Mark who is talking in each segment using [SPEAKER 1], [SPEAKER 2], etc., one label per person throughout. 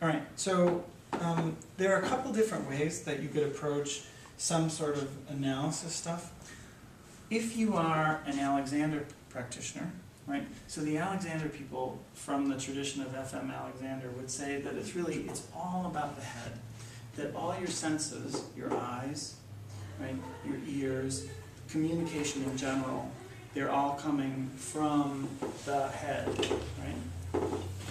[SPEAKER 1] All right, so there are a couple different ways that you could approach some sort of analysis stuff. If you are an Alexander practitioner, right? So the Alexander people from the tradition of F.M. Alexander would say that it's all about the head. That all your senses, your eyes, right, your ears, communication in general, they're all coming from the head, right?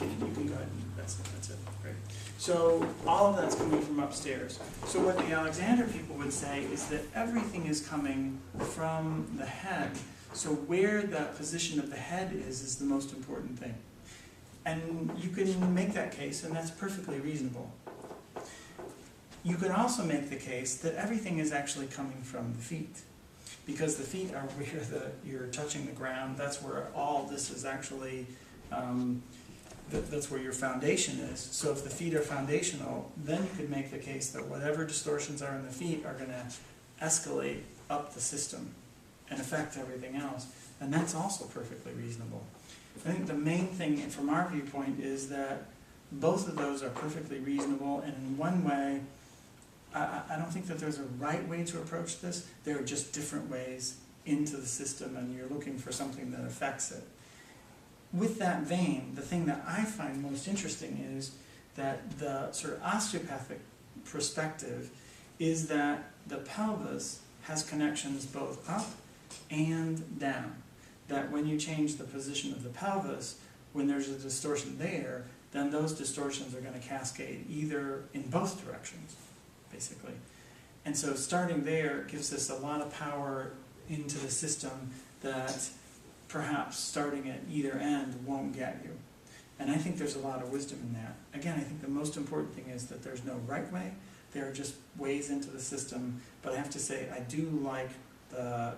[SPEAKER 1] You can go ahead and that's it, great. So all of that's coming from upstairs. So what the Alexander people would say is that everything is coming from the head. So where the position of the head is the most important thing. And you can make that case, and that's perfectly reasonable. You could also make the case that everything is actually coming from the feet. Because the feet are where you're touching the ground, that's where all this is actually, that's where your foundation is. So if the feet are foundational, then you could make the case that whatever distortions are in the feet are going to escalate up the system and affect everything else. And that's also perfectly reasonable. I think the main thing from our viewpoint is that both of those are perfectly reasonable, and in one way, I don't think that there's a right way to approach this. There are just different ways into the system, and you're looking for something that affects it. With that vein, the thing that I find most interesting is that the sort of osteopathic perspective is that the pelvis has connections both up and down. That when you change the position of the pelvis, when there's a distortion there, then those distortions are going to cascade either in both directions, basically. And so starting there gives us a lot of power into the system that perhaps starting at either end won't get you. And I think there's a lot of wisdom in that. Again, I think the most important thing is that there's no right way. There are just ways into the system. But I have to say, I do like the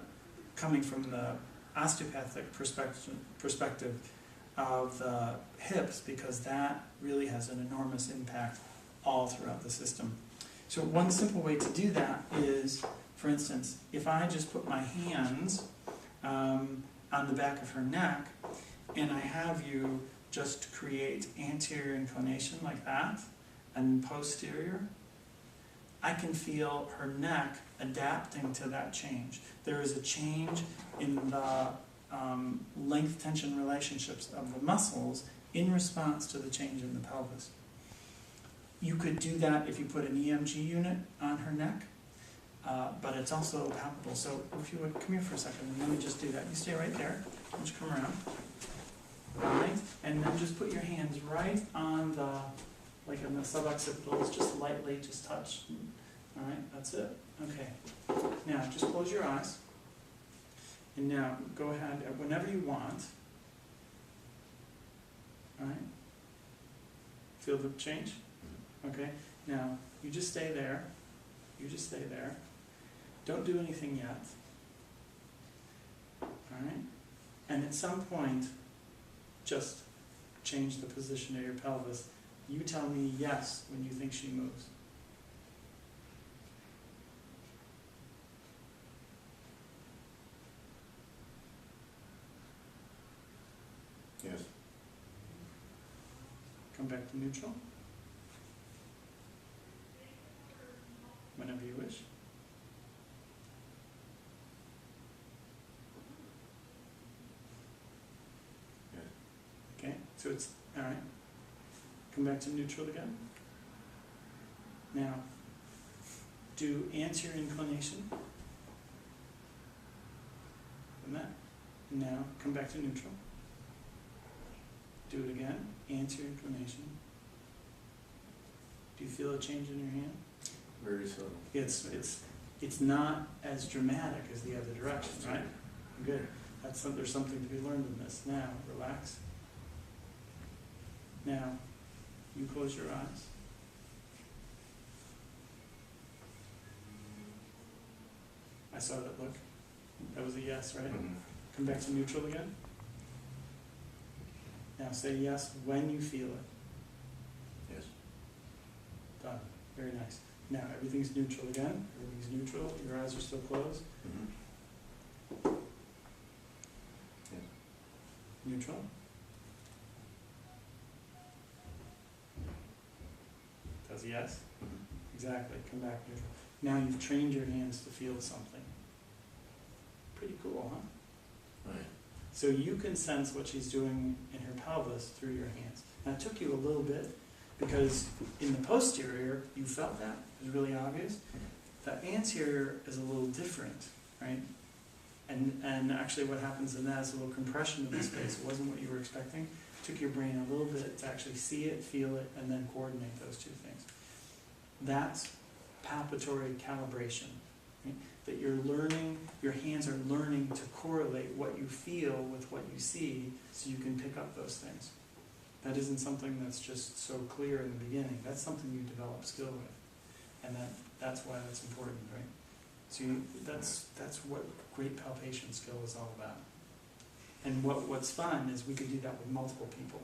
[SPEAKER 1] coming from the osteopathic perspective of the hips, because that really has an enormous impact all throughout the system. So one simple way to do that is, for instance, if I just put my hands on the back of her neck, and I have you just create anterior inclination like that, and posterior, I can feel her neck adapting to that change. There is a change in the length-tension relationships of the muscles in response to the change in the pelvis. You could do that if you put an EMG unit on her neck, but it's also palpable. So if you would, come here for a second, and let me just do that. You stay right there. Why don't you come around? All right, and then just put your hands right on the, like on the suboccipitals, just lightly, just touch. All right, that's it. Okay. Now, just close your eyes. And now, go ahead, whenever you want. All right? Feel the change? Okay. Now, you just stay there. You just stay there. Don't do anything yet. All right? And at some point, just change the position of your pelvis. You tell me yes when you think she moves.
[SPEAKER 2] Yes.
[SPEAKER 1] Come back to neutral. Whenever you wish.
[SPEAKER 2] Yes.
[SPEAKER 1] Okay, so it's, all right. Come back to neutral again. Now, do anterior inclination. And that. Now, come back to neutral. Do it again, anterior inclination. Do you feel a change in your hand?
[SPEAKER 2] Very subtle.
[SPEAKER 1] It's not as dramatic as the other direction, right? Good. There's something to be learned in this. Now, relax. Now, you close your eyes. I saw that look. That was a yes, right?
[SPEAKER 2] Mm-hmm.
[SPEAKER 1] Come back to neutral again. Now say yes when you feel it.
[SPEAKER 2] Yes.
[SPEAKER 1] Done. Very nice. Now everything's neutral again. Everything's neutral. Your eyes are still closed.
[SPEAKER 2] Mm-hmm. Yes.
[SPEAKER 1] Neutral. does, yes?
[SPEAKER 2] Mhm.
[SPEAKER 1] Exactly, come back neutral. Now you've trained your hands to feel something. Pretty cool, huh?
[SPEAKER 2] Right.
[SPEAKER 1] So you can sense what she's doing in her pelvis through your hands. Now it took you a little bit because in the posterior you felt that, it was really obvious. The anterior is a little different, right? And actually what happens in that is a little compression of the space. It wasn't what you were expecting. It took your brain a little bit to actually see it, feel it, and then coordinate those two things. That's palpatory calibration. Right? That you're learning, your hands are learning to correlate what you feel with what you see so you can pick up those things. That isn't something that's just so clear in the beginning. That's something you develop skill with. And that's why that's important, right? So that's what great palpation skill is all about. And what's fun is we could do that with multiple people.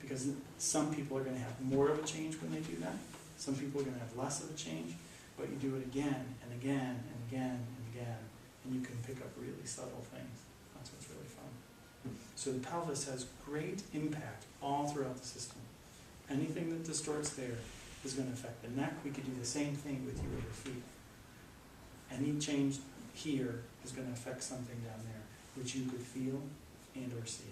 [SPEAKER 1] Because some people are going to have more of a change when they do that. Some people are going to have less of a change. But you do it again and again and again and again. And you can pick up really subtle things. That's what's really fun. So the pelvis has great impact all throughout the system. Anything that distorts there is going to affect the neck. We could do the same thing with you or your feet. Any change here is going to affect something down there, which you could feel and or see.